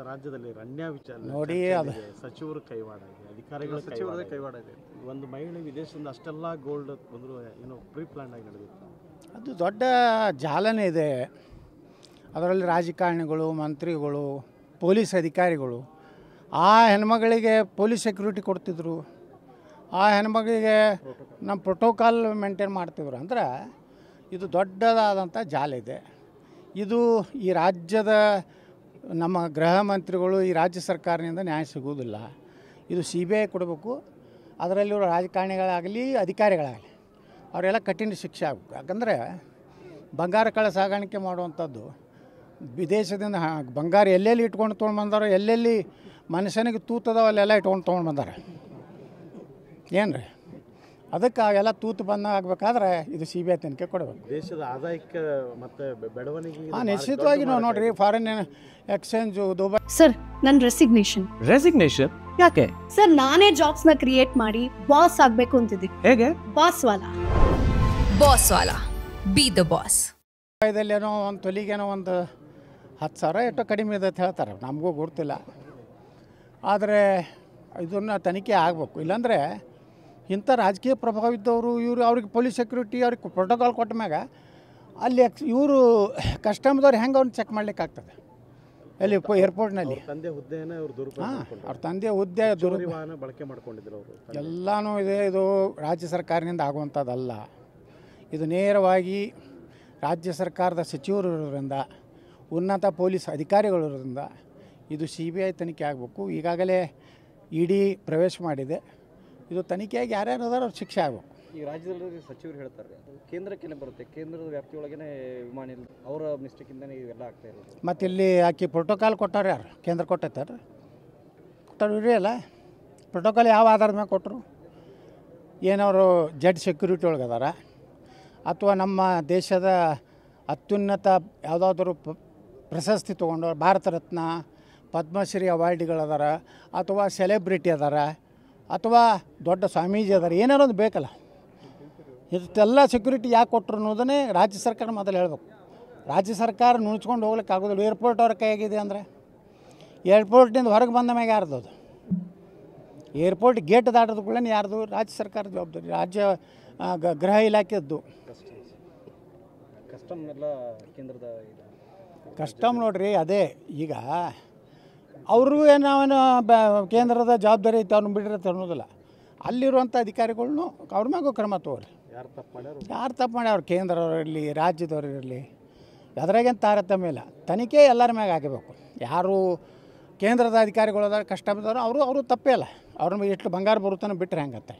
ರಾಜ್ಯದಲ್ಲಿ ರಣ್ಯ ವಿಚಾರ ನೋಡಿ, ಅದು ಸಚಿವರು ಕೈವಾಡ ಇದೆ, ಅಧಿಕಾರಿಗಳ ಕೈವಾಡ ಇದೆ. ಒಂದು ಮಹಿಳೆ ವಿದೇಶದಿಂದ ಅಷ್ಟೆಲ್ಲ ಗೋಲ್ಡ್ ಬಂದರೂ ಏನೋ ಪ್ರೀ ಪ್ಲಾನ್ ಆಗಿ ನಡೆದಿತ್ತು. ಅದು ದೊಡ್ಡ ಜಾಲನೇ ಇದೆ. ಅದರಲ್ಲಿ ರಾಜಕಾರಣಿಗಳು, ಮಂತ್ರಿಗಳು, ಪೊಲೀಸ್ ಅಧಿಕಾರಿಗಳು ಆ ಹೆಣ್ಮಗಳಿಗೆ ಪೊಲೀಸ್ ಸೆಕ್ಯೂರಿಟಿ ಕೊಡ್ತಿದ್ರು, ಆ ಹೆಣ್ಮಗಳಿಗೆ ನಮ್ಮ ಪ್ರೋಟೋಕಾಲ್ ಮೇಂಟೈನ್ ಮಾಡ್ತಿದ್ರು. ಅಂದ್ರೆ ಇದು ದೊಡ್ಡದಾದಂಥ ಜಾಲ ಇದೆ. ಇದು ಈ ರಾಜ್ಯದ ನಮ್ಮ ಗೃಹ ಮಂತ್ರಿಗಳು, ಈ ರಾಜ್ಯ ಸರ್ಕಾರದಿಂದ ನ್ಯಾಯ ಸಿಗುವುದಿಲ್ಲ. ಇದು CBI ಕೊಡಬೇಕು. ಅದರಲ್ಲಿರೋ ರಾಜಕಾರಣಿಗಳಾಗಲಿ ಅಧಿಕಾರಿಗಳಾಗಲಿ ಅವರೆಲ್ಲ ಕಠಿಣ ಶಿಕ್ಷೆ ಆಗಬೇಕು. ಯಾಕಂದರೆ ಬಂಗಾರ ಕಳ್ಳ ಸಾಗಾಣಿಕೆ ಮಾಡುವಂಥದ್ದು ವಿದೇಶದಿಂದ ಬಂಗಾರ ಎಲ್ಲೆಲ್ಲಿ ಇಟ್ಕೊಂಡು ತೊಗೊಂಡು ಬಂದಾರೋ, ಎಲ್ಲೆಲ್ಲಿ ಮನುಷ್ಯನಿಗೆ ತೂತದವ ಅಲ್ಲೆಲ್ಲ ಇಟ್ಕೊಂಡು ತೊಗೊಂಡು ಬಂದಾರೆ. ಏನು ರೀ, ಅದಕ್ಕೆ ಅವೆಲ್ಲ ತೂತು ಬಂದ ಆಗಬೇಕಾದ್ರೆ ಇದು CBI ತನಿಖೆ ಕೊಡಬೇಕು. ದೇಶದ ಆದಾಯಕ್ಕೆ ಮತ್ತು ಬೆಳವಣಿಗೆ ನಿಶ್ಚಿತವಾಗಿ ನಾವು ನೋಡಿರಿ, ಫಾರಿನ್ ಎಕ್ಸ್ಚೇಂಜು, ದುಬೈ. ಸರ್, ನನ್ನ ರೆಸಿಗ್ನೇಷನ್ ಯಾಕೆ ಸರ್? ನಾನೇ ಜಾಬ್ಸ್ನ ಕ್ರಿಯೇಟ್ ಮಾಡಿ ಬಾಸ್ ಆಗಬೇಕು ಅಂತಿದ್ದೀನಿ. ಹೇಗೆ? ಬಾಸ್ ವಾಲಾ ಬಿ ದ ಬಾಸ್. ಇದಲ್ಲೇನೋ ಒಂದು ತೊಲಿಗೇನೋ ಒಂದು 10,000 ಎಷ್ಟೋ ಕಡಿಮೆ ಇದೆ ಅಂತ ಹೇಳ್ತಾರೆ, ನಮಗೂ ಗೊತ್ತಿಲ್ಲ. ಆದರೆ ಇದನ್ನು ತನಿಖೆ ಆಗಬೇಕು. ಇಲ್ಲಾಂದರೆ ಇಂಥ ರಾಜಕೀಯ ಪ್ರಭಾವ ಇದ್ದವರು ಅವ್ರಿಗೆ ಪೊಲೀಸ್ ಸೆಕ್ಯೂರಿಟಿ, ಅವ್ರಿಗೆ ಪ್ರೋಟೋಕಾಲ್ ಕೊಟ್ಟ ಮ್ಯಾಗ ಅಲ್ಲಿ ಇವರು ಕಸ್ಟಮ್ದವ್ರು ಹೆಂಗೆ ಅವ್ರನ್ನ ಚೆಕ್ ಮಾಡ್ಲಿಕ್ಕಾಗ್ತದೆ ಎಲ್ಲಿ ಏರ್ಪೋರ್ಟ್ನಲ್ಲಿ? ಅವ್ರ ತಂದೆ ಹುದ್ದೆ ಬಳಕೆ ಮಾಡ್ಕೊಂಡಿದ್ರು ಅವರು. ಎಲ್ಲನೂ ಇದೆ. ಇದು ರಾಜ್ಯ ಸರ್ಕಾರದಿಂದ ಆಗುವಂಥದ್ದಲ್ಲ. ಇದು ನೇರವಾಗಿ ರಾಜ್ಯ ಸರ್ಕಾರದ ಸಚಿವರು ಇರೋದ್ರಿಂದ, ಉನ್ನತ ಪೊಲೀಸ್ ಅಧಿಕಾರಿಗಳಿರೋದ್ರಿಂದ ಇದು CBI ತನಿಖೆ ಆಗಬೇಕು. ಈಗಾಗಲೇ ED ಪ್ರವೇಶ ಮಾಡಿದೆ. ಇದು ತನಿಖೆಯಾಗಿ ಯಾರ್ಯಾರು ಅದಾರ ಅವ್ರು ಶಿಕ್ಷೆ ಆಗಬೇಕು. ಈ ರಾಜ್ಯದಲ್ಲಿ ಸಚಿವರು ಹೇಳ್ತಾರೆ ಅದು ಕೇಂದ್ರಕ್ಕೆ ಬರುತ್ತೆ, ಕೇಂದ್ರದ ವ್ಯಾಪ್ತಿಯೊಳಗೇ ವಿಮಾನ ಇಲ್ಲ, ಅವರ ಮಿಸ್ಟೇಕಿಂದನೇ ಇವೆಲ್ಲ ಆಗ್ತಾ ಇರೋದು. ಮತ್ತು ಇಲ್ಲಿ ಆಕೆ ಪ್ರೋಟೋಕಾಲ್ ಕೊಟ್ಟಾರ, ಯಾರು ಕೇಂದ್ರ ಕೊಟ್ಟೈತಾರೆ? ಕೊಟ್ಟರು ಇರೇ ಅಲ್ಲ. ಪ್ರೋಟೋಕಾಲ್ ಯಾವ ಆಧಾರದ ಮೇಲೆ ಕೊಟ್ಟರು? ಏನವರು ಜಡ್ ಸೆಕ್ಯೂರಿಟಿ ಒಳಗೆ ಅದಾರ, ಅಥವಾ ನಮ್ಮ ದೇಶದ ಅತ್ಯುನ್ನತ ಯಾವುದಾದ್ರೂ ಪ್ರಶಸ್ತಿ ತೊಗೊಂಡವ್ರು, ಭಾರತ ರತ್ನ, ಪದ್ಮಶ್ರೀ ಅವಾರ್ಡ್ಗಳದಾರ, ಅಥವಾ ಸೆಲೆಬ್ರಿಟಿ ಅದಾರ, ಅಥವಾ ದೊಡ್ಡ ಸ್ವಾಮೀಜಿ ಅದಾರ, ಏನಾರೋದು ಬೇಕಲ್ಲ. ಇಷ್ಟೆಲ್ಲ ಸೆಕ್ಯೂರಿಟಿ ಯಾಕೆ ಕೊಟ್ಟರು ಅನ್ನೋದನ್ನೇ ರಾಜ್ಯ ಸರ್ಕಾರ ಮೊದಲು ಹೇಳ್ಬೇಕು. ರಾಜ್ಯ ಸರ್ಕಾರ ನುಣ್ಸ್ಕೊಂಡು ಹೋಗ್ಲಿಕ್ಕೆ ಆಗೋದಿಲ್ಲ. ಏರ್ಪೋರ್ಟ್ ಅವ್ರ ಕೈಯಾಗಿದೆ ಅಂದರೆ ಏರ್ಪೋರ್ಟಿಂದ ಹೊರಗೆ ಬಂದ ಮ್ಯಾಗ ಯಾರ್ದು ಅದು? ಏರ್ಪೋರ್ಟ್ ಗೇಟ್ ದಾಟದ ಕೂಡ ಯಾರ್ದು? ರಾಜ್ಯ ಸರ್ಕಾರದ ಜವಾಬ್ದಾರಿ, ರಾಜ್ಯ ಗೃಹ ಇಲಾಖೆದ್ದು. ಕಸ್ಟಮ್ ನೋಡ್ರಿ, ಅದೇ ಈಗ ಅವ್ರಿಗೂ ಏನಾವೇನು ಕೇಂದ್ರದ ಜವಾಬ್ದಾರಿ ಐತೆ, ಅವ್ರನ್ನ ಬಿಡಿರತ್ತೆ ಅನ್ನೋದಿಲ್ಲ. ಅಲ್ಲಿರುವಂಥ ಅಧಿಕಾರಿಗಳ್ನು ಅವ್ರ ಮ್ಯಾಗೂ ಕ್ರಮ ತಗೋರಿ. ಯಾರು ತಪ್ಪು ಮಾಡಿ, ಅವ್ರು ಕೇಂದ್ರದವ್ರು ಇರಲಿ, ರಾಜ್ಯದವ್ರು ಇರಲಿ, ಅದ್ರಾಗೇನು ತಾರತಮ್ಯ ಇಲ್ಲ. ತನಿಖೆ ಎಲ್ಲರ ಮ್ಯಾಗ ಆಗಬೇಕು. ಯಾರು ಕೇಂದ್ರದ ಅಧಿಕಾರಿಗಳದ ಕಸ್ಟಮ್ದವರು ಅವರು ತಪ್ಪೇ ಅಲ್ಲ. ಅವ್ರ ಎಷ್ಟು ಬಂಗಾರ ಬರುತ್ತಾನೆ ಬಿಟ್ಟರೆ ಹೆಂಗತ್ತೆ.